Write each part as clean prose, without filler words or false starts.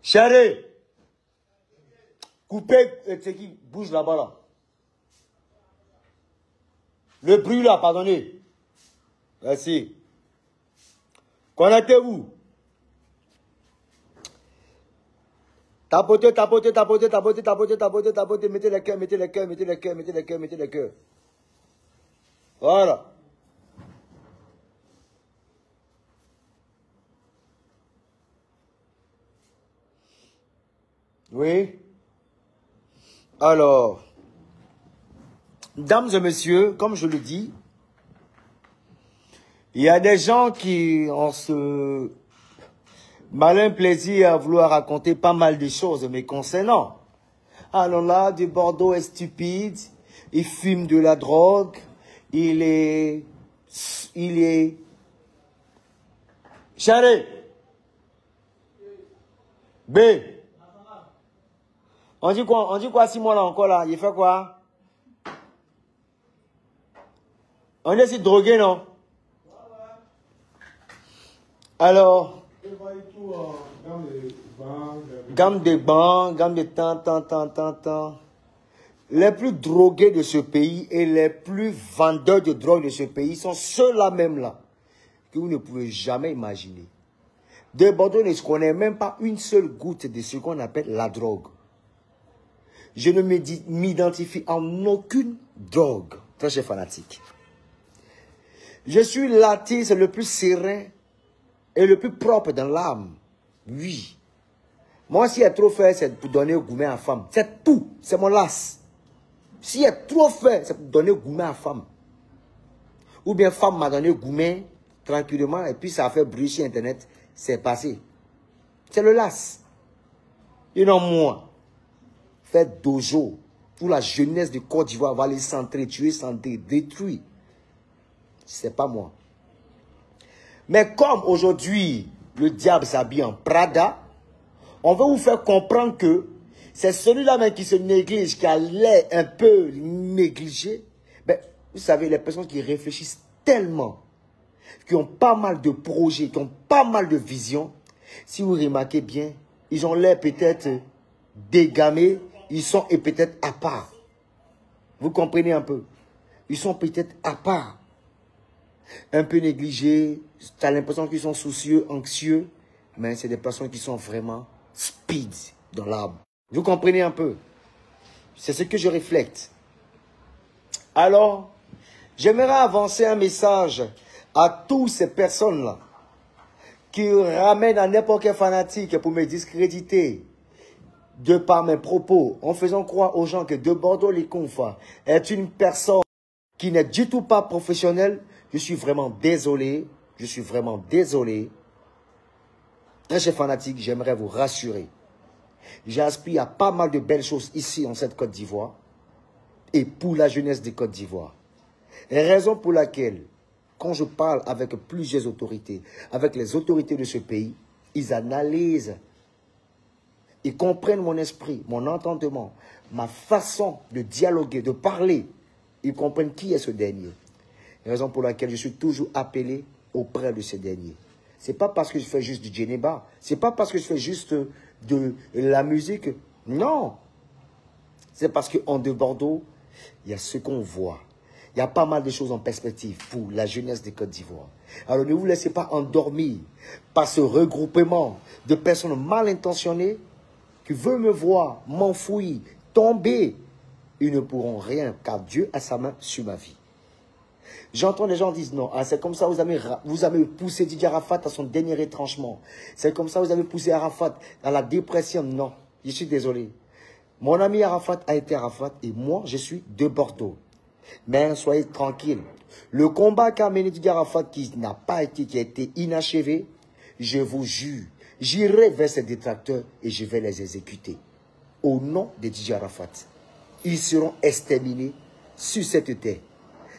Chérie, coupez ce qui bouge là-bas là. Le bruit là, pardonnez. Merci. Connectez-vous. Tapotez, tapotez, tapotez, tapotez, tapotez, tapotez, tapotez, mettez les cœurs, mettez les cœurs, mettez les cœurs, mettez les cœurs, mettez les cœurs. Voilà. Oui. Alors, mesdames et messieurs, comme je le dis, il y a des gens qui ont ce malin plaisir à vouloir raconter pas mal de choses mais concernant. Alors là, de Bordeaux est stupide, il fume de la drogue, il est... Chérie. B. On dit quoi 6 mois là encore là? Il fait quoi? On est si drogué, non? Alors, gamme de bancs, gamme de tant. Les plus drogués de ce pays et les plus vendeurs de drogue de ce pays sont ceux-là même là, que vous ne pouvez jamais imaginer. De Bordeaux ne se connaît même pas une seule goutte de ce qu'on appelle la drogue. Je ne m'identifie en aucune drogue, très cher fanatique. Je suis l'artiste le plus serein et le plus propre dans l'âme. Oui. Moi, s'il y a trop fait, c'est pour donner au gourmet à la femme. C'est tout. C'est mon las. S'il y a trop fait, c'est pour donner au gourmet à la femme. Ou bien femme m'a donné au gourmet tranquillement et puis ça a fait bruit sur Internet. C'est passé. C'est le las. Et non moi. Faites dojo pour la jeunesse de Côte d'Ivoire va les s'entretuer, détruire. C'est pas moi. Mais comme aujourd'hui, le diable s'habille en Prada, on veut vous faire comprendre que c'est celui-là même qui se néglige, qui a l'air un peu négligé. Ben, vous savez, les personnes qui réfléchissent tellement, qui ont pas mal de projets, qui ont pas mal de visions, si vous remarquez bien, ils ont l'air peut-être dégamés, ils sont peut-être à part. Vous comprenez un peu? Ils sont peut-être à part. Un peu négligés, tu as l'impression qu'ils sont soucieux, anxieux, mais c'est des personnes qui sont vraiment speed dans l'âme. Vous comprenez un peu? C'est ce que je reflète. Alors, j'aimerais avancer un message à toutes ces personnes-là qui ramènent à n'importe quel fanatique pour me discréditer de par mes propos, en faisant croire aux gens que De Bordeaux Likonfa est une personne qui n'est du tout pas professionnelle. Je suis vraiment désolé. Je suis vraiment désolé. Un chef fanatique, j'aimerais vous rassurer. J'aspire à pas mal de belles choses ici en cette Côte d'Ivoire et pour la jeunesse des Côte d'Ivoire. Raison pour laquelle, quand je parle avec plusieurs autorités, avec les autorités de ce pays, ils analysent, ils comprennent mon esprit, mon entendement, ma façon de dialoguer, de parler. Ils comprennent qui est ce dernier. Raison pour laquelle je suis toujours appelé auprès de ce dernier. Ce n'est pas parce que je fais juste du djenneba. Ce n'est pas parce que je fais juste de la musique. Non. C'est parce qu'en De Bordeaux, il y a ce qu'on voit. Il y a pas mal de choses en perspective pour la jeunesse des Côte d'Ivoire. Alors ne vous laissez pas endormir par ce regroupement de personnes mal intentionnées qui veulent me voir m'enfouir, tomber. Ils ne pourront rien car Dieu a sa main sur ma vie. J'entends des gens dire non, ah, c'est comme ça vous avez poussé Didier Arafat à son dernier retranchement. C'est comme ça vous avez poussé Arafat à la dépression. Non, je suis désolé. Mon ami Arafat a été Arafat et moi je suis de Bordeaux. Mais soyez tranquille. Le combat qu'a mené Didier Arafat qui a été inachevé, je vous jure, j'irai vers ces détracteurs et je vais les exécuter. Au nom de Didier Arafat. Ils seront exterminés sur cette terre.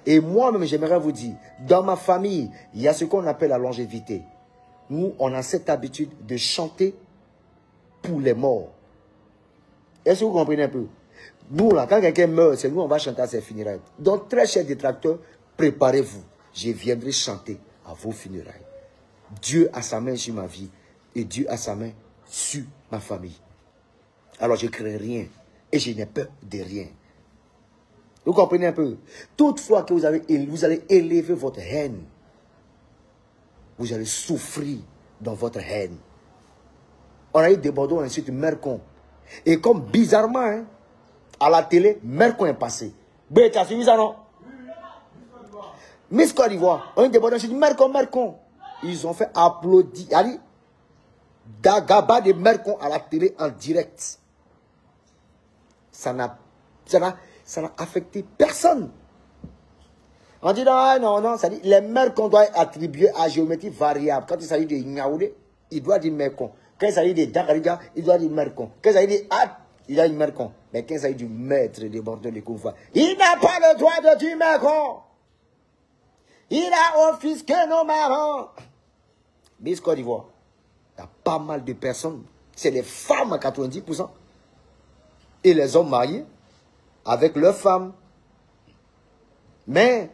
Et moi-même, j'aimerais vous dire, dans ma famille, il y a ce qu'on appelle la longévité. Nous, on a cette habitude de chanter pour les morts. Est-ce que vous comprenez un peu? Nous, là, quand quelqu'un meurt, c'est nous, on va chanter à ses funérailles. Donc, très chers détracteurs, préparez-vous. Je viendrai chanter à vos funérailles. Dieu a sa main sur ma vie et Dieu a sa main sur ma famille. Alors je ne crains rien et je n'ai peur de rien. Vous comprenez un peu? Toutefois que vous allez élever votre haine, vous allez souffrir dans votre haine. On a eu des Bordeaux ensuite Mercon. Et comme bizarrement, hein, à la télé, Mercon est passé. Ben, tu as suivi ça, non? Miss Côte d'Ivoire, on a eu des Bordeaux ensuite Mercon, Mercon. Ils ont fait applaudir. Allez, Dagaba de Mercon à la télé en direct. Ça n'a affecté personne. On dit non, ça dit les maires qu'on doit attribuer à géométrie variable. Quand il s'agit de Niaoulé, il doit dire Mercon. Quand il s'agit de Dakariga, il doit dire Mercon. Quand il s'agit de Ad, il doit dire Mercon. Mais quand il s'agit du maître de Bordeaux de Koufa, il n'a pas le droit de dire Mercon. Il a offusqué nos marrons. Miss Côte d'Ivoire, il y a pas mal de personnes. C'est les femmes à 90%. Et les hommes mariés avec leurs femmes. Mais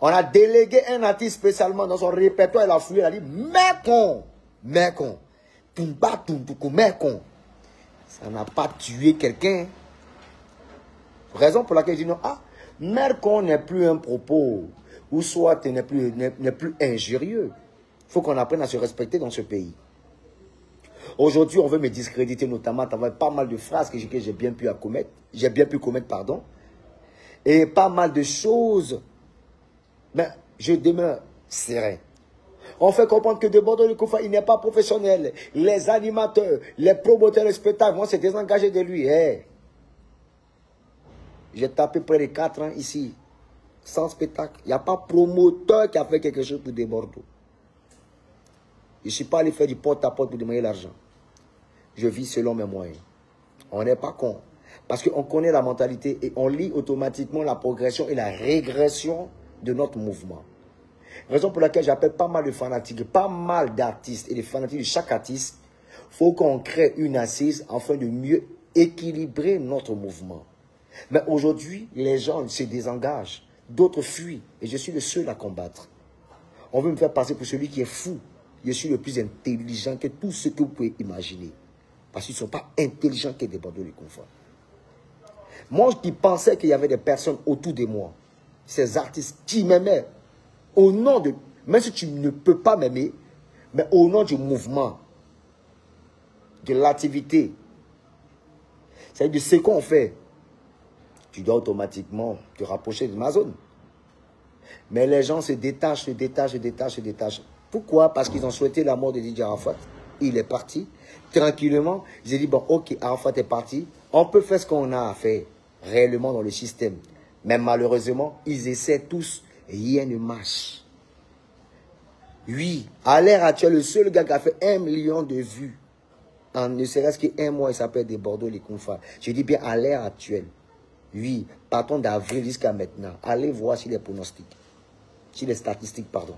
on a délégué un artiste spécialement dans son répertoire. Il a fouillé, il a dit Mercon, Mercon, Tumba, Tumbuku, Mercon. Ça n'a pas tué quelqu'un. Raison pour laquelle je dis non. Ah, Mercon n'est plus un propos. Ou soit n'est plus injurieux. Il faut qu'on apprenne à se respecter dans ce pays. Aujourd'hui, on veut me discréditer, notamment à travers pas mal de phrases que j'ai bien pu commettre, pardon. Et pas mal de choses. Mais je demeure serein. On fait comprendre que de Bordeaux de Koufa, il n'est pas professionnel. Les animateurs, les promoteurs de spectacle vont se désengager de lui. Hey. J'ai tapé près de 4 ans ici, sans spectacle. Il n'y a pas promoteur qui a fait quelque chose pour des Bordeaux. Je ne suis pas allé faire du porte-à-porte pour demander l'argent. Je vis selon mes moyens. On n'est pas con. Parce qu'on connaît la mentalité et on lit automatiquement la progression et la régression de notre mouvement. Raison pour laquelle j'appelle pas mal de fanatiques, pas mal d'artistes et de fanatiques de chaque artiste. Il faut qu'on crée une assise afin de mieux équilibrer notre mouvement. Mais aujourd'hui, les gens se désengagent. D'autres fuient. Et je suis le seul à combattre. On veut me faire passer pour celui qui est fou. Je suis le plus intelligent que tout ce que vous pouvez imaginer. Parce qu'ils ne sont pas intelligents que des Bordeaux de Koufa. Moi qui pensais qu'il y avait des personnes autour de moi, ces artistes qui m'aimaient, au nom de... Même si tu ne peux pas m'aimer, mais au nom du mouvement, de l'activité, c'est-à-dire de ce qu'on fait, tu dois automatiquement te rapprocher de ma zone. Mais les gens se détachent. Pourquoi? Parce qu'ils ont souhaité la mort de Didier Arafat. Il est parti. Tranquillement, ils ont dit, bon, ok, Arafat est parti. On peut faire ce qu'on a à faire réellement dans le système. Mais malheureusement, ils essaient tous et rien ne marche. Oui, à l'heure actuelle, le seul gars qui a fait 1 million de vues, en ne serait-ce qu'un mois, il s'appelle des Bordeaux les Koufa. Je dis bien à l'heure actuelle. Oui, partons d'avril jusqu'à maintenant. Allez voir sur les pronostics. Sur les statistiques, pardon.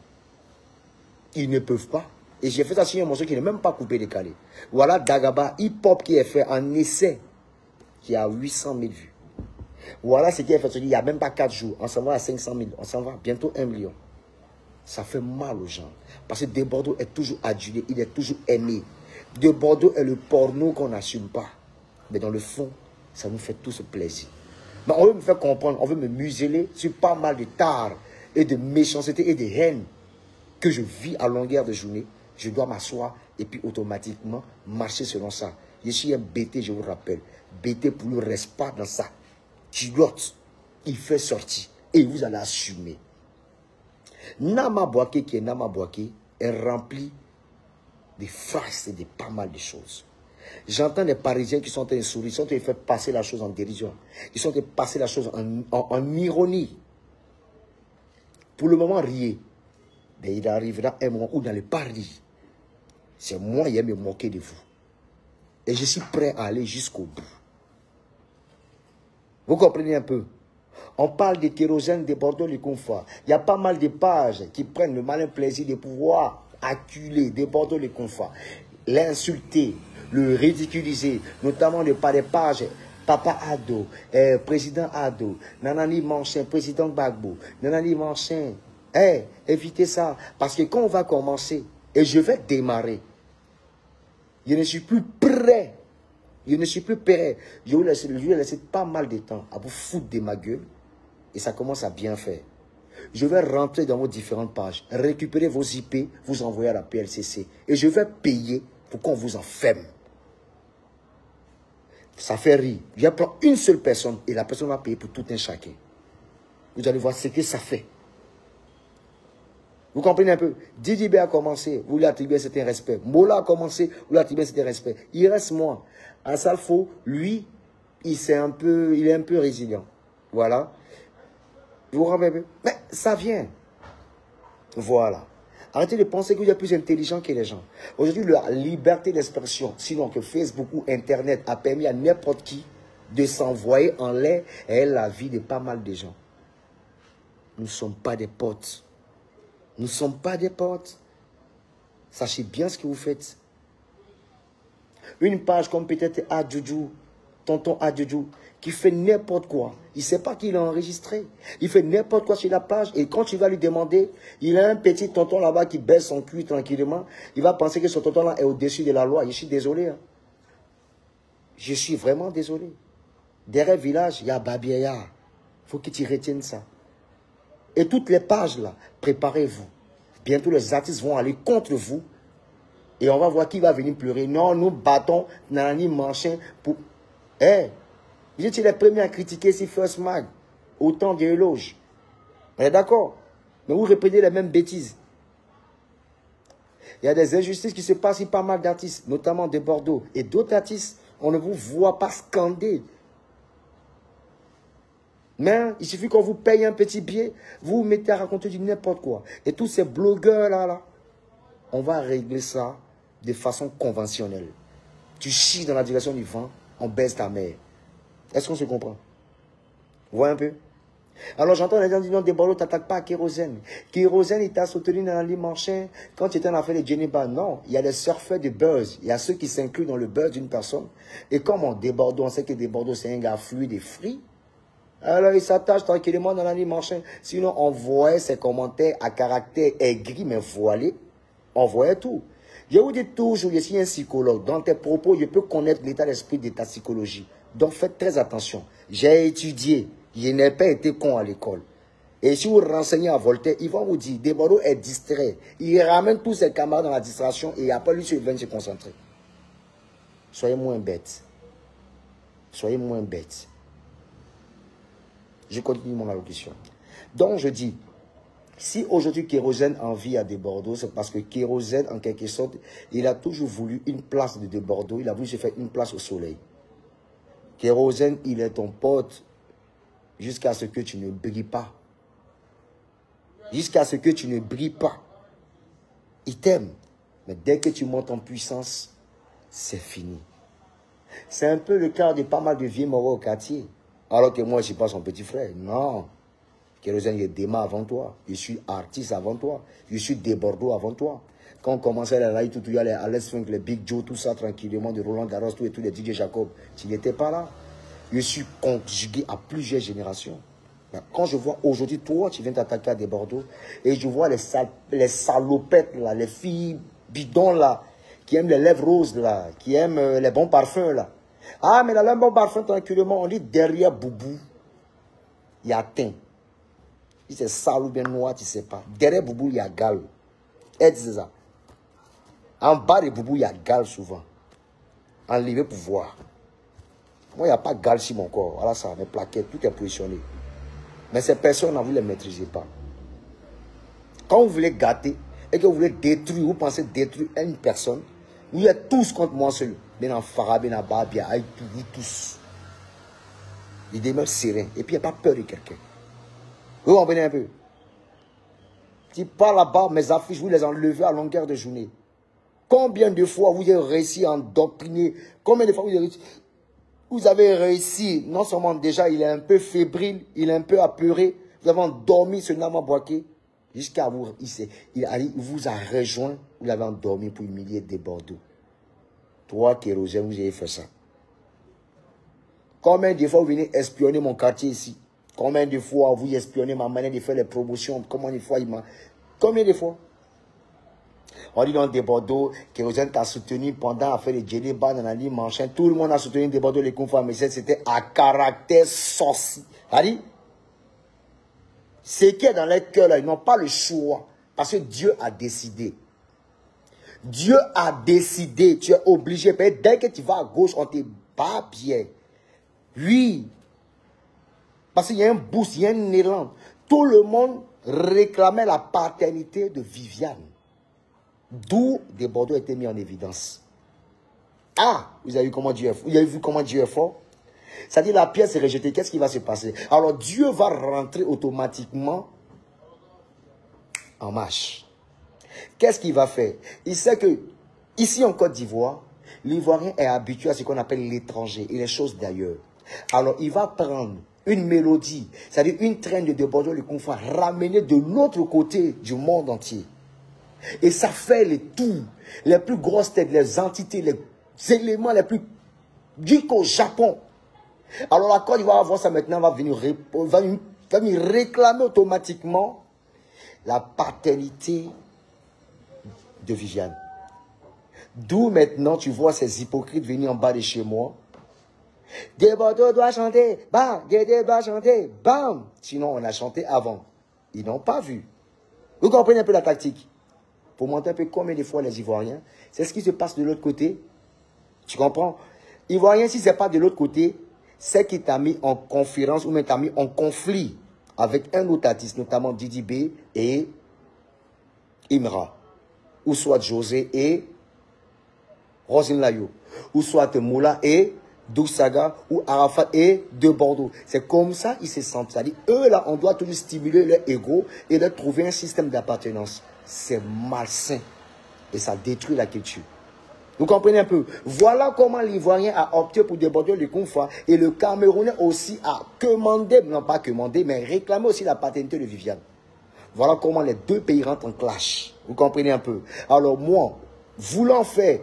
Ils ne peuvent pas. Et j'ai fait ça sur un morceau qui n'est même pas coupé, décalé. Voilà Dagaba hip-hop qui est fait en essai, qui a 800 000 vues. Voilà ce qui est fait. Il n'y a même pas 4 jours. On s'en va à 500 000. On s'en va bientôt 1 million. Ça fait mal aux gens. Parce que De Bordeaux est toujours adulé. Il est toujours aimé. De Bordeaux est le porno qu'on n'assume pas. Mais dans le fond, ça nous fait tout ce plaisir. Mais on veut me faire comprendre, on veut me museler sur pas mal de tares et de méchanceté et de haine que je vis à longueur de journée. Je dois m'asseoir et puis automatiquement marcher selon ça. Je suis un BT, je vous rappelle. BT pour le reste pas dans ça. Culotte, il fait sortir et vous allez assumer. Nama Bouaké qui est Nama Bouaké est rempli de phrases et de pas mal de choses. J'entends des Parisiens qui sont en train de sourire, qui sont en train de faire passer la chose en dérision. Ils sont en train de passer la chose en ironie. Pour le moment, riez. Mais il arrivera un moment où vous n'allez pas rire. C'est moi qui aime me moquer de vous. Et je suis prêt à aller jusqu'au bout. Vous comprenez un peu? On parle des kérosènes de Bordeaux les Koufa. Il y a pas mal de pages qui prennent le malin plaisir de pouvoir acculer des Bordeaux les Koufa, l'insulter, le ridiculiser, notamment par des pages Papa Ado, Président Ado, Nanani Manchin, Président Gbagbo, Nanani Manchin. Évitez ça. Parce que quand on va commencer, et je vais démarrer, Je ne suis plus prêt. Je ne suis plus prêt. Je lui ai laissé pas mal de temps à vous foutre de ma gueule. Et ça commence à bien faire. Je vais rentrer dans vos différentes pages, récupérer vos IP, vous envoyer à la PLCC. Et je vais payer pour qu'on vous enferme. Ça fait rire. Je vais prendre une seule personne et la personne va payer pour tout un chacun. Vous allez voir ce que ça fait. Vous comprenez un peu? Didi B a commencé, vous lui attribuez un certain respect. Mola a commencé, vous lui attribuez un certain respect. Il reste moi. Asalfo, lui, il est un peu résilient. Voilà. Vous rappelez? Mais ça vient. Voilà. Arrêtez de penser que vous êtes plus intelligent que les gens. Aujourd'hui, la liberté d'expression, sinon que Facebook ou Internet a permis à n'importe qui de s'envoyer en l'air et la vie de pas mal de gens. Nous ne sommes pas des potes. Nous ne sommes pas des potes. Sachez bien ce que vous faites. Une page comme peut-être Adjoujou, tonton Adjoujou, qui fait n'importe quoi. Il ne sait pas qu'il a enregistré. Il fait n'importe quoi sur la page. Et quand tu vas lui demander, il a un petit tonton là-bas qui baisse son cul tranquillement. Il va penser que ce tonton-là est au-dessus de la loi. Je suis désolé. Hein. Je suis vraiment désolé. Derrière le village, il y a Babiaya. Il faut que tu retiennes ça. Et toutes les pages là, préparez-vous. Bientôt les artistes vont aller contre vous. Et on va voir qui va venir pleurer. Non, nous battons Nanani Manchin pour... Eh, vous étiez les premiers à critiquer si First Mag. Autant d'éloges. On est d'accord? Mais vous répétez les mêmes bêtises. Il y a des injustices qui se passent sur pas mal d'artistes, notamment de Bordeaux. Et d'autres artistes, on ne vous voit pas scander. Mais il suffit qu'on vous paye un petit billet, vous vous mettez à raconter du n'importe quoi. Et tous ces blogueurs-là, on va régler ça de façon conventionnelle. Tu chies dans la direction du vent, on baisse ta mère. Est-ce qu'on se comprend? Vous voyez un peu? Alors j'entends les gens dire non, des Bordeaux, t'attaques pas à Kérosène. Kérosène, il t'a soutenu dans la Marchand quand tu étais en affaire de Geneva. Non, il y a les surfeurs de buzz. Il y a ceux qui s'incluent dans le buzz d'une personne. Et comme on des Bordeaux, on sait que des Bordeaux, c'est un gars fluide et free. Alors il s'attache tranquillement dans la Marchand. Sinon, on voyait ses commentaires à caractère aigri, mais voilé. On voyait tout. Je vous dis toujours, je suis un psychologue. Dans tes propos, je peux connaître l'état d'esprit de ta psychologie. Donc faites très attention. J'ai étudié. Je n'ai pas été con à l'école. Et si vous renseignez à Voltaire, ils vont vous dire, Desbordeaux est distrait. Il ramène tous ses camarades dans la distraction et après lui, il vient se concentrer. Soyez moins bêtes. Soyez moins bêtes. Je continue mon allocution. Donc je dis, si aujourd'hui Kérosène en vit à Desbordeaux, c'est parce que Kérosène, en quelque sorte, il a toujours voulu une place de Desbordeaux. Il a voulu se faire une place au soleil. Kérosène, il est ton pote jusqu'à ce que tu ne brilles pas. Jusqu'à ce que tu ne brilles pas. Il t'aime. Mais dès que tu montes en puissance, c'est fini. C'est un peu le cas de pas mal de vieux morts au quartier. Alors que moi, je ne suis pas son petit frère. Non. Kérosène, il est Déma avant toi. Je suis artiste avant toi. Je suis des Bordeaux avant toi. Quand on commençait à la tout, il y a les Alex Funk, les Big Joe, tout ça tranquillement, de Roland Garros, tout et tous les DJ Jacob. Tu n'étais pas là. Je suis conjugué à plusieurs générations. Quand je vois aujourd'hui, toi, tu viens t'attaquer à des Bordeaux, et je vois les salopettes, là, les filles bidons, là, qui aiment les lèvres roses, là, qui aiment les bons parfums, là. Ah, mais là, les bons parfums, tranquillement, on dit derrière Boubou, il y a teint. Si c'est sale ou bien noir, tu ne sais pas. Derrière Boubou, il y a Gal. Elle disait ça. En bas de Boubou, il y a Gal souvent. Enlevé pour voir. Moi, il n'y a pas Gal sur mon corps. Voilà ça, mes plaquettes, tout est positionné. Mais ces personnes, vous ne les maîtrisez pas. Quand vous voulez gâter et que vous voulez détruire, vous pensez détruire une personne, vous êtes tous contre moi seul. Ben en Farah, ben en Babia, vous tous. Il demeure serein. Et puis il n'y a pas peur de quelqu'un. Vous comprenez un peu? Tu parles là-bas, mes affiches, vous les enlevez à longueur de journée. Combien de fois vous avez réussi à endoctriner? Combien de fois vous avez réussi, non seulement déjà il est un peu fébrile, il est un peu apeuré, vous avez endormi ce Nama Boaké, jusqu'à vous, il vous a rejoint, vous l'avez endormi pour humilier des Bordeaux. Toi, Kérosène, vous avez fait ça. Combien de fois vous venez espionner mon quartier ici? Combien de fois vous espionnez ma manière de faire les promotions? Combien de fois il m'a... Combien de fois? On dit dans des Bordeaux, Kérosène t'a soutenu pendant à faire les djellaba dans la ligne Manchin. Tout le monde a soutenu des Bordeaux, les confrères, mais c'était à caractère sorcier. C'est-à-dire, ce qui est dans leur cœur, là, ils n'ont pas le choix. Parce que Dieu a décidé. Dieu a décidé. Tu es obligé. Dès que tu vas à gauche, on te bat bien. Oui. Parce qu'il y a un boost, il y a un élan. Tout le monde réclamait la paternité de Viviane. D'où des Bordeaux étaient mis en évidence. Ah, vous avez vu comment Dieu est fort? Vous avez vu comment Dieu est fort? C'est-à-dire la pièce est rejetée. Qu'est-ce qui va se passer? Alors Dieu va rentrer automatiquement en marche. Qu'est-ce qu'il va faire? Il sait que ici en Côte d'Ivoire, l'Ivoirien est habitué à ce qu'on appelle l'étranger et les choses d'ailleurs. Alors il va prendre une mélodie, c'est-à-dire une traîne de Bordeaux, le confrère, ramener de l'autre côté du monde entier. Et ça fait les tours, les plus grosses têtes, les entités, les éléments les plus jusqu'au Japon. Alors la Côte d'Ivoire va voir ça maintenant, va venir réclamer automatiquement la paternité de Viviane. D'où maintenant tu vois ces hypocrites venir en bas de chez moi. Des Bordeaux doit chanter, bam, Dédé doit chanter, bam. Sinon on a chanté avant. Ils n'ont pas vu. Vous comprenez un peu la tactique? Pour montrer un peu combien de fois les Ivoiriens, c'est ce qui se passe de l'autre côté. Tu comprends? Ivoirien, si ce n'est pas de l'autre côté, c'est qui t'a mis en conférence ou même t'a mis en conflit avec un autre artiste, notamment Didi B et Imra. Ou soit José et Rosine Layo. Ou soit Moula et Doussaga ou Arafat et de Bordeaux. C'est comme ça ils se sentent. C'est-à-dire, eux là, on doit toujours stimuler leur ego et leur trouver un système d'appartenance. C'est malsain. Et ça détruit la culture. Vous comprenez un peu? Voilà comment l'Ivoirien a opté pour déborder le confort. Et le Camerounais aussi a commandé, non pas commandé, mais réclamé aussi la paternité de Viviane. Voilà comment les deux pays rentrent en clash. Vous comprenez un peu? Alors moi, voulant faire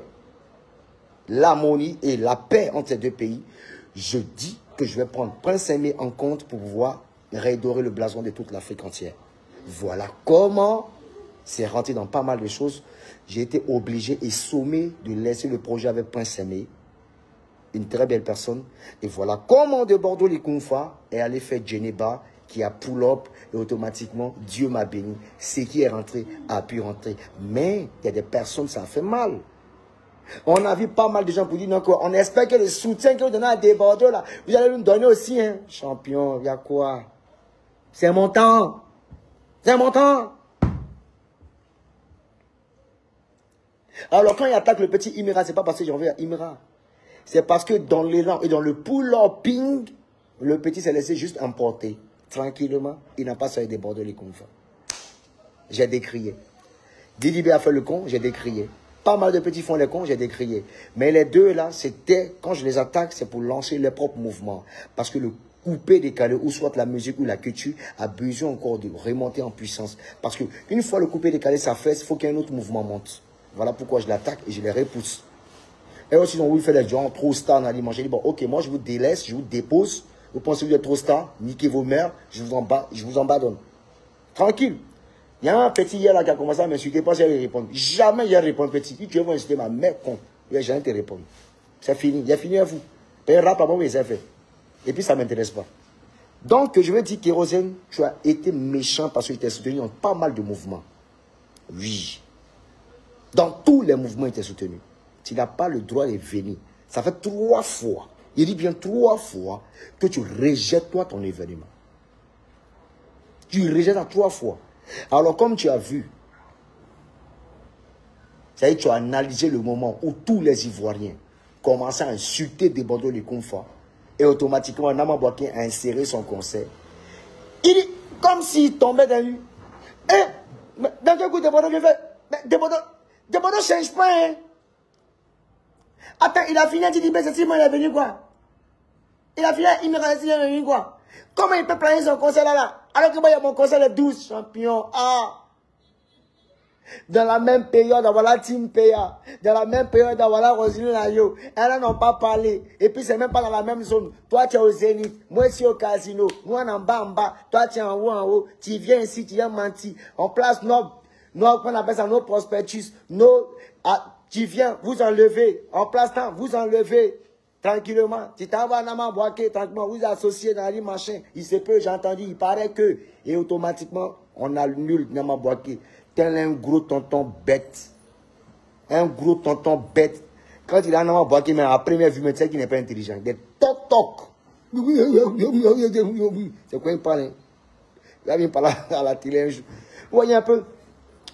l'harmonie et la paix entre ces deux pays, je dis que je vais prendre Prince Aimé en compte pour pouvoir redorer le blason de toute l'Afrique entière. Voilà comment c'est rentré dans pas mal de choses. J'ai été obligé et sommé de laisser le projet avec Prince Aimé, une très belle personne. Et voilà comment de Bordeaux les Kounfa est allé faire Djeneba, qui a pull-up et automatiquement Dieu m'a béni. Ce qui est rentré a pu rentrer. Mais il y a des personnes, ça a fait mal. On a vu pas mal de gens pour dire non, quoi. On espère que le soutien que vous donnez à des Bordeaux, là, vous allez nous donner aussi, hein. Champion, il y a quoi? C'est mon temps. C'est mon temps. Alors quand il attaque le petit Imra, c'est pas parce que j'en veux à Imra. C'est parce que dans l'élan et dans le pull-upping, le petit s'est laissé juste emporter. Tranquillement, il n'a pas saisi des Bordeaux les confins. J'ai décrié. Didi B a fait le con, j'ai décrié. Pas mal de petits font les cons, j'ai décrié. Mais les deux là, c'était, quand je les attaque, c'est pour lancer leur propre mouvement. Parce que le coupé décalé, ou soit la musique ou la culture, a besoin encore de remonter en puissance. Parce que une fois le coupé décalé, ça fait, il faut qu'un autre mouvement monte. Voilà pourquoi je l'attaque et je les repousse. Et aussi, ils ont voulu faire les gens trop stars dans l'image. J'ai dit, bon, ok, moi je vous délaisse, je vous dépose. Vous pensez que vous êtes trop star, niquez vos mères, je vous en badonne. Tranquille. Il y a un petit hier là qui a commencé à m'insulter, pas si j'allais répondre. Jamais il répondre petit. Si tu veux insulter ma mère, con, il va jamais te répondre. C'est fini, il a fini à vous. Et rap à moi, il s'est fait. Et puis ça ne m'intéresse pas. Donc, je veux dire, Kérosène, tu as été méchant parce que tu t'es soutenu dans pas mal de mouvements. Oui. Dans tous les mouvements, il t'est soutenu. Tu n'as pas le droit de venir. Ça fait 3 fois. Il dit bien 3 fois que tu rejettes toi ton événement. Tu rejettes à 3 fois. Alors comme tu as vu, ça y est, tu as analysé le moment où tous les Ivoiriens commençaient à insulter des Bordeaux les confins et automatiquement Nama Bouaké a inséré son concert. Il dit, comme s'il tombait dans lui. Eh, dans quel coup des Bordeaux je fais? Des Bordeaux ne change pas, hein. Attends, il a fini à dire, c'est Simon, il est venu quoi? Il a fini à il est venu quoi? Comment il peut planer son concert là? Alors que moi, il y a mon concert le 12 champions. Ah! Dans la même période, voilà Team Paya. Dans la même période, voilà Rosine Layo. Elles n'ont pas parlé. Et puis, c'est même pas dans la même zone. Toi, tu es au Zénith. Moi, je suis au casino. Moi, en bas, en bas. Toi, tu es en haut, en haut. Tu viens ici, tu viens mentir. En place Nob. on appelle ça nos prospectus, nos... Ah, tu viens, vous enlevez, en place temps, vous enlevez, tranquillement. Tu t'en vas à Boaké, tranquillement, vous associez dans les machins. Il se peut, j'ai entendu, il paraît que, et automatiquement, on annule Nama Boaké. Tel un gros tonton bête. Un gros tonton bête. Quand il a Nama Boaké, mais à première vue, mais tu sais qu'il n'est pas intelligent. Des toc-toc. C'est quoi il parle? Il vient parler à la télé un jour. Vous voyez un peu?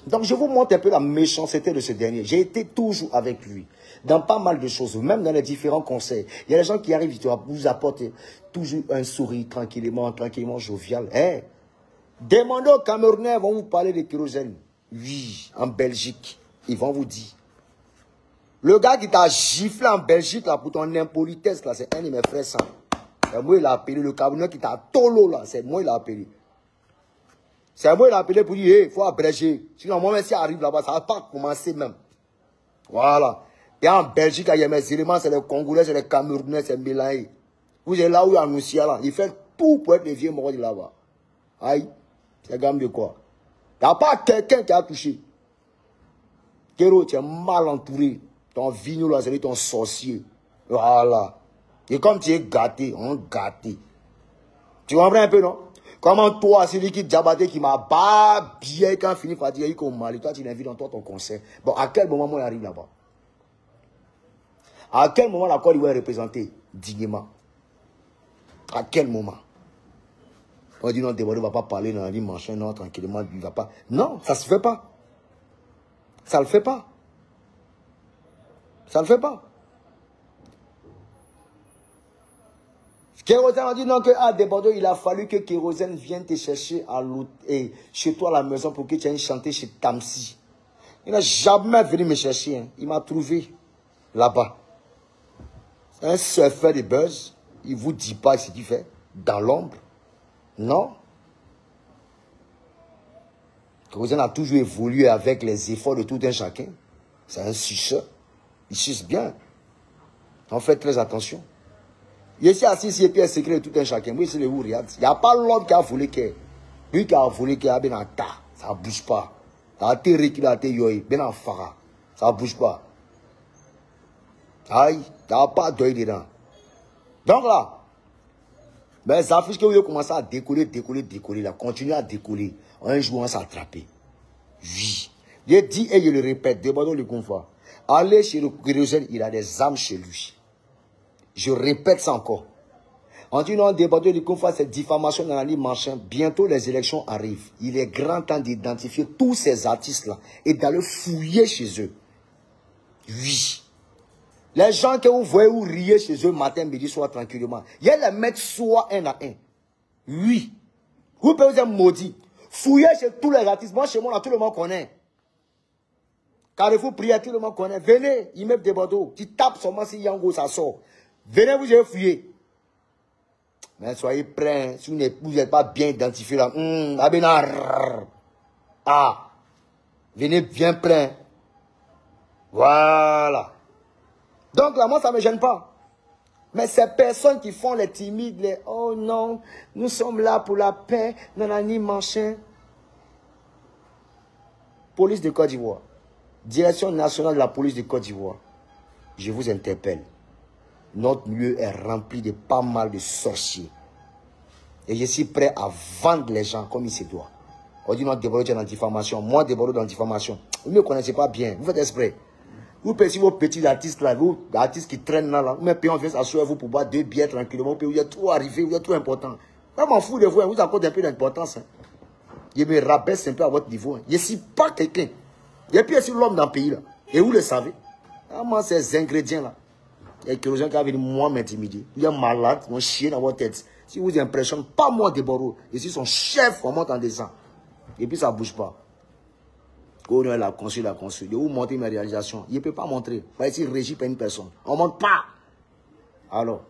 Donc, je vous montre un peu la méchanceté de ce dernier. J'ai été toujours avec lui. Dans pas mal de choses, même dans les différents conseils. Il y a des gens qui arrivent, ils vous apportent toujours un sourire, tranquillement, jovial. Hein? Demandez aux Camerounais, ils vont vous parler de kérosène. Oui, en Belgique, ils vont vous dire. Le gars qui t'a giflé en Belgique, là, pour ton impolitesse, là, c'est un de mes frères sang. C'est moi, il a appelé. Le Camerounais qui t'a tolo, là, c'est moi, il a appelé. C'est moi, il a appelé pour dire, il faut abréger. Sinon, moi, même si arrive là-bas, ça ne va pas commencer même. Voilà. Et en Belgique, il y a mes éléments, c'est les Congolais, c'est les Camerounais, c'est mélangé. Vous êtes là où il y a annoncé là. Il fait tout pour être les vieux morts de là-bas. Aïe. C'est gamme de quoi? Il n'y a pas quelqu'un qui a touché. Kéro, tu es mal entouré. Ton vigno là, c'est ton sorcier. Voilà. Et comme tu es gâté, on gâté. Tu comprends un peu, non? Comment toi, celui qui Diabaté qui m'a pas bien quand fini fatigué comme Mali, toi tu l'invites dans toi ton concert. Bon, à quel moment moi arrive là-bas? À quel moment la Côte d'Ivoire est représentée dignement? À quel moment? On dit non, Diabaté ne va pas parler dans la vie, machin, non, tranquillement, il ne va pas. Non, ça ne se fait pas. Ça ne le fait pas. Ça ne le fait pas. Kérosène a dit non, que à Bordeaux, il a fallu que Kérosène vienne te chercher à et chez toi à la maison pour que tu ailles chanter chez Tamsi. Il n'a jamais venu me chercher. Hein. Il m'a trouvé là-bas. Un surfeur de buzz. Il ne vous dit pas ce qu'il fait. Dans l'ombre. Non. Kérosène a toujours évolué avec les efforts de tout un chacun. C'est un suceur. Il suce bien. On fait très attention. Il est assis ici et puis un secret de tout un chacun. Moi, c'est le où, regarde. Il n'y a pas l'homme qui a volé qui. Lui qui a volé qui a bien en tas. Ça ne bouge pas. Ça a été récupéré, ça a été yoé. Bien en fara. Ça ne bouge pas. Aïe. Il n'y a pas d'œil dedans. Donc là, ben, les affiches que vous avez commencé à décoller, là. Continuez à décoller. Un jour, on va s'attraper. Oui. Je dis et je le répète. Demandons le confort. Allez chez le Kérosène, il a des âmes chez lui. Je répète ça encore. On dit non, débattre du conflit, cette diffamation dans la ligne machin. Bientôt les élections arrivent. Il est grand temps d'identifier tous ces artistes-là et d'aller fouiller chez eux. Oui. Les gens que vous voyez ou riez chez eux matin, midi, soir, tranquillement. Il y a les mettre soit un à un. Oui. Vous pouvez vous être maudit. Fouillez chez tous les artistes. Moi, chez moi, là, tout le monde connaît. Carrefour prière, tout le monde connaît. Venez, immeuble de Bordeaux. Tu tapes seulement si Yango, ça sort. Venez, vous allez fouiller. Mais soyez prêts. Si vous n'êtes pas bien identifié là. Ah. Venez bien prêts. Voilà. Donc là, moi, ça ne me gêne pas. Mais ces personnes qui font les timides, les oh non, nous sommes là pour la paix, nanani, machin. Police de Côte d'Ivoire. Direction nationale de la police de Côte d'Ivoire. Je vous interpelle. Notre milieu est rempli de pas mal de sorciers. Et je suis prêt à vendre les gens comme il se doit. On dit non, Deborah est dans la diffamation. Moi, Deborah dans la diffamation. Vous ne me connaissez pas bien. Vous faites exprès. Vous pensez vos petits artistes là, vos artistes qui traînent là, vous mettez on vient s'asseoir vous pour boire 2 bières tranquillement. Vous êtes trop arrivé, vous êtes trop important. Je m'en fous de vous, vous accorde un peu d'importance. Hein. Je me rabaisse un peu à votre niveau. Hein. Je ne suis pas quelqu'un. Et puis, c'est l'homme dans le pays là. Et vous le savez. Comment ces ingrédients là. Il y a quelques gens qui viennent moi m'intimider. Il y a malade, mon chien dans votre tête. Si vous impressionnez, pas moi Deborah. Et si son chef, on monte en descend. Et puis ça ne bouge pas. Quand on a construit. De où monter mes réalisations. Il ne peut pas montrer. Pas ici régi par une personne. On ne monte pas. Alors.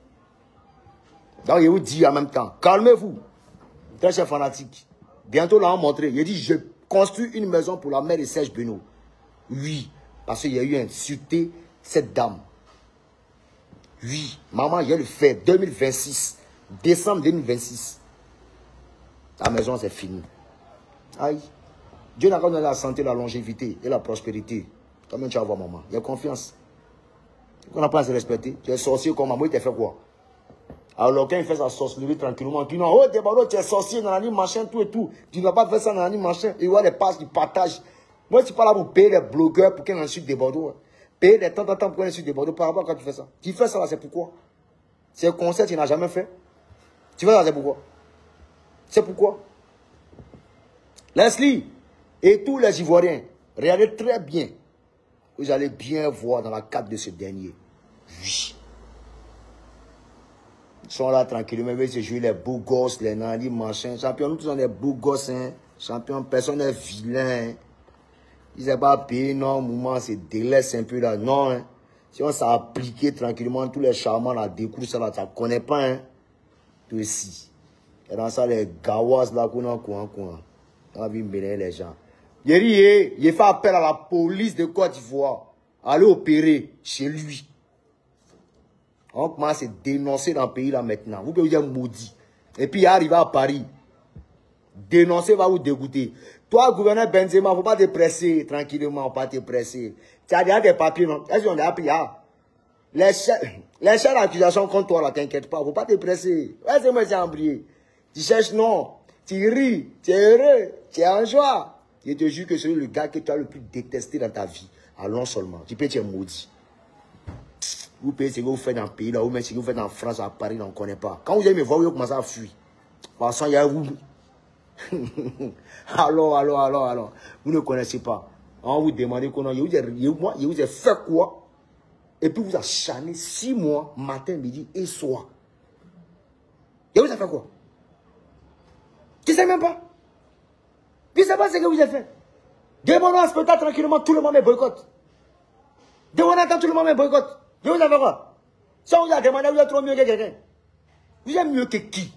Donc je vous dis en même temps, calmez-vous. Très cher fanatique. Bientôt là on montrer. Il dit, je construis une maison pour la mère de Serge Benoît. Oui. Parce qu'il y a eu insulté cette dame. Oui, maman, je le fais. 2026. Décembre 2026. La maison, c'est fini. Aïe. Dieu n'a qu'à donner la santé, la longévité et la prospérité. Quand même, tu vas voir maman. Il y a confiance. On n'a pas à se respecter. Tu es sorcier comme maman, il t'a fait quoi? Alors quand il fait sa sorcellerie tranquillement, tu dis non, oh Débado, tu es sorcier, nanani, machin, tout et tout. Tu ne vas pas faire ça, nanani, machin. Il y a des passes qui partagent. Moi, je ne suis pas là pour payer les blogueurs pour qu'ils insultent Débado. Payer des temps pour qu'ils insultent Débado. Par rapport à quand tu fais ça. Tu fais ça là, c'est pourquoi? C'est un concert que tu n'as jamais fait. Tu fais ça, c'est pourquoi? C'est pourquoi? Leslie et tous les Ivoiriens, regardez très bien. Vous allez bien voir dans la carte de ce dernier. Oui. Ils sont là tranquillement, ils se jouent les beaux gosses, les nantis, machin. Champion, nous tous on est beaux gosses, hein. Champion, personne n'est vilain. Hein. Ils n'ont pas payé, non, moment, c'est délaisse un peu là. Non, hein. Si on s'est appliqué tranquillement, tous les charmants là, découvre ça là, tu ne connais pas, hein. Toi aussi. Et dans ça, les gawas là, qu'on a quoi. On a vu mêler les gens. Il fait appel à la police de Côte d'Ivoire. Aller opérer chez lui. On commence à se dénoncer dans le pays là maintenant. Vous pouvez vous dire maudit. Et puis il arrive à Paris. Dénoncer va vous dégoûter. Toi, gouverneur Benzema, il ne faut pas te presser tranquillement, il ne faut pas te presser. Tu as déjà des papiers, non? Est-ce qu'on a appris? Les chefs d'accusation contre toi, là, t'inquiète pas, il ne faut pas te presser. Ouais, c'est moi qui ai embrayé. Tu cherches non, tu ris, tu es heureux, tu es en joie. Je te jure que c'est le gars que tu as le plus détesté dans ta vie. Allons seulement. Tu peux être maudit. Vous payez ce que vous faites dans le pays, là, ou même ce que vous faites en France, à Paris, on ne connaît pas. Quand vous allez me voir, vous commencez à fuir. Parce qu'il y a vous. alors. Vous ne connaissez pas. On vous demande qu'on a. Je vous ai fait quoi? Et puis vous acharnez 6 mois, matin, midi et soir. Et vous avez fait quoi? Tu ne sais même pas. Tu ne sais pas ce que vous avez fait. Demandons un spectacle tranquillement, tout le monde me boycotte. Demandons à tout le monde me boycotte. Et vous avez fait quoi? Si on vous a demandé, vous êtes trop mieux que quelqu'un. Vous êtes mieux que qui?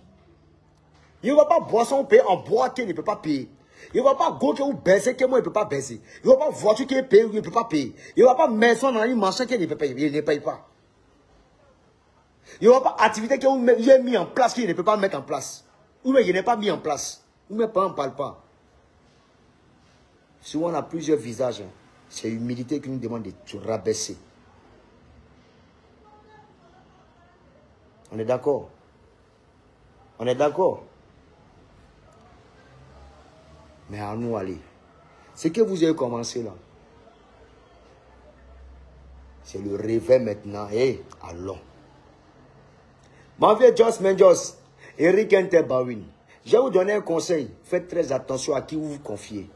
Il ne va pas boire son paye en boîte qu'il ne peut pas payer. Il ne va pas go que vous baissez que moi il ne peut pas baisser. Il ne va pas voiture qu'il paye ou il ne peut pas payer. Il ne va pas maison dans une marché qu'il ne peut pas payer. Il ne paye pas. Il ne va pas activité que vous avez mis en place qu'il ne peut pas mettre en place. Ou mais il n'est pas mis en place. Ou mes parents ne parlent pas. Souvent on a plusieurs visages. C'est l'humilité qui nous demande de se rabaisser. On est d'accord? On est d'accord? Mais à nous aller. Ce que vous avez commencé là, c'est le réveil maintenant. Et allons. Ma vie Jos Menjos, Eric Entebawin. Je vais vous donner un conseil. Faites très attention à qui vous vous confiez.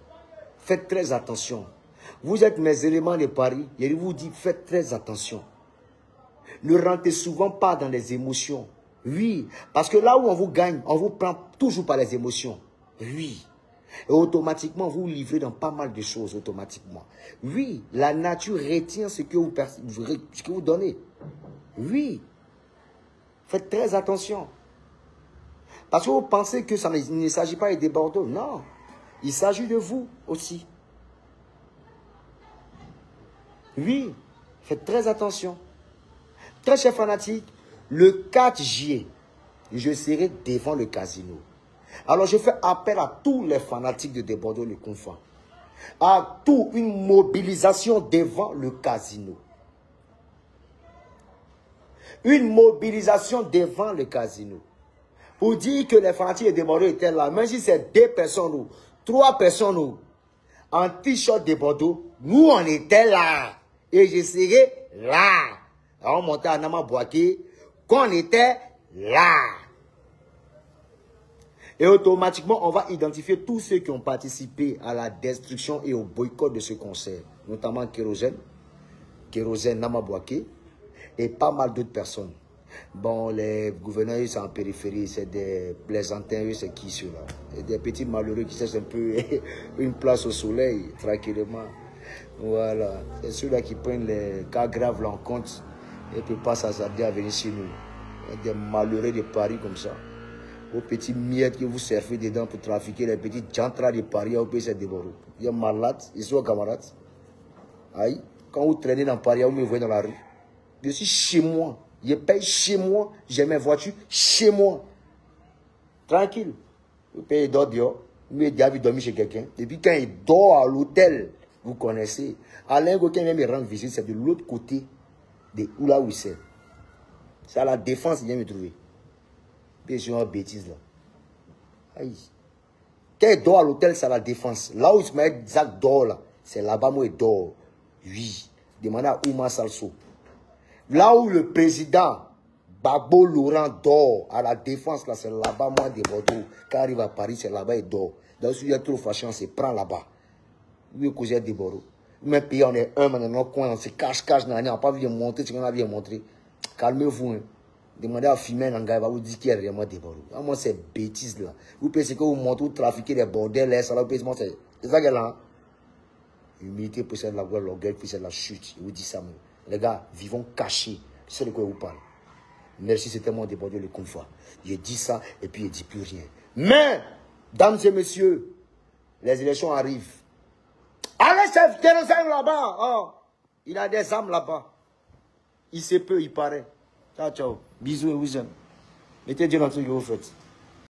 Faites très attention. Vous êtes mes éléments de Paris. Je vous dis, faites très attention. Ne rentrez souvent pas dans les émotions. Oui, parce que là où on vous gagne, on vous prend toujours par les émotions. Oui. Et automatiquement, vous vous livrez dans pas mal de choses, automatiquement. Oui, la nature retient ce que vous donnez. Oui. Faites très attention. Parce que vous pensez que ça ne s'agit pas des Bordeaux. Non. Il s'agit de vous aussi. Oui. Faites très attention. Très cher fanatique, le 4 juillet, je serai devant le casino. Alors je fais appel à tous les fanatiques de Bordeaux le Confant. À toute une mobilisation devant le casino. Une mobilisation devant le casino. Pour dire que les fanatiques de Bordeaux étaient là. Même si c'est 2 personnes ou 3 personnes ou en t-shirt de Bordeaux, nous on était là. Et je serai là. Alors on montait à Namabouaké, qu'on était là. Et automatiquement, on va identifier tous ceux qui ont participé à la destruction et au boycott de ce concert. Notamment Kérosène Namabouaké et pas mal d'autres personnes. Bon, les gouverneurs, ils sont en périphérie, c'est des plaisantins, c'est qui ceux-là? Des petits malheureux qui cherchent un peu une place au soleil, tranquillement. Voilà, c'est ceux-là qui prennent les cas graves là en compte. Et puis pas s'hasarder à venir chez nous. Des malheureux de Paris comme ça. Aux petits miettes que vous servez dedans pour trafiquer les petits jantras de Paris au pays de Bordeaux. Ils sont malades, ils sont camarades. Aïe, quand vous traînez dans Paris, vous me voyez dans la rue. Je suis chez moi. Je paye chez moi. J'ai mes voitures chez moi. Tranquille. Vous payez d'autres dehors. Mais David dormi chez quelqu'un. Et puis quand il dort à l'hôtel, vous connaissez, Alain Gokin vient me rendre visite, c'est de l'autre côté de là où c'est. C'est à la défense qu'il vient me trouver. Puis je suis en bêtise là. Aïe. Quand il dort à l'hôtel, c'est à la défense. Là où Ismaël Zach dort là, c'est là-bas où il dort. Oui. Demandez à Ouma Salso. Là où le président Babo Laurent dort à la défense, là, c'est là-bas, moi, des Bordeaux. Quand il arrive à Paris, c'est là-bas, il dort. Donc, si il y a trop fâché, on se prend là-bas. Oui, causer des Bordeaux. Même pays, on est un, dans notre coin, on se cache, on n'a pas vu montrer ce qu'on a vu montrer. Calmez-vous. Hein. Demandez à Fimé Nanga, il va vous dire qu'il y a vraiment des Bordeaux. Moi, c'est bêtise là. Vous pensez que vous montrez, vous trafiquez des bordels, là, ça là, c'est ça qu'elle a. L'humilité possède la gloire, l'orgueil possède la chute. Je vous dis ça, même. Les gars, vivons cachés. C'est de quoi je vous parle. Merci, c'était mon débordé le confort. Je dis ça et puis je ne dis plus rien. Mais, dames et messieurs, les élections arrivent. Allez, chef Jérusalem là-bas. Oh, il a des âmes là-bas. Il se peut, il paraît. Ciao, ciao. Bisous et vous aime. Mettez Dieu dans tout ce que vous faites.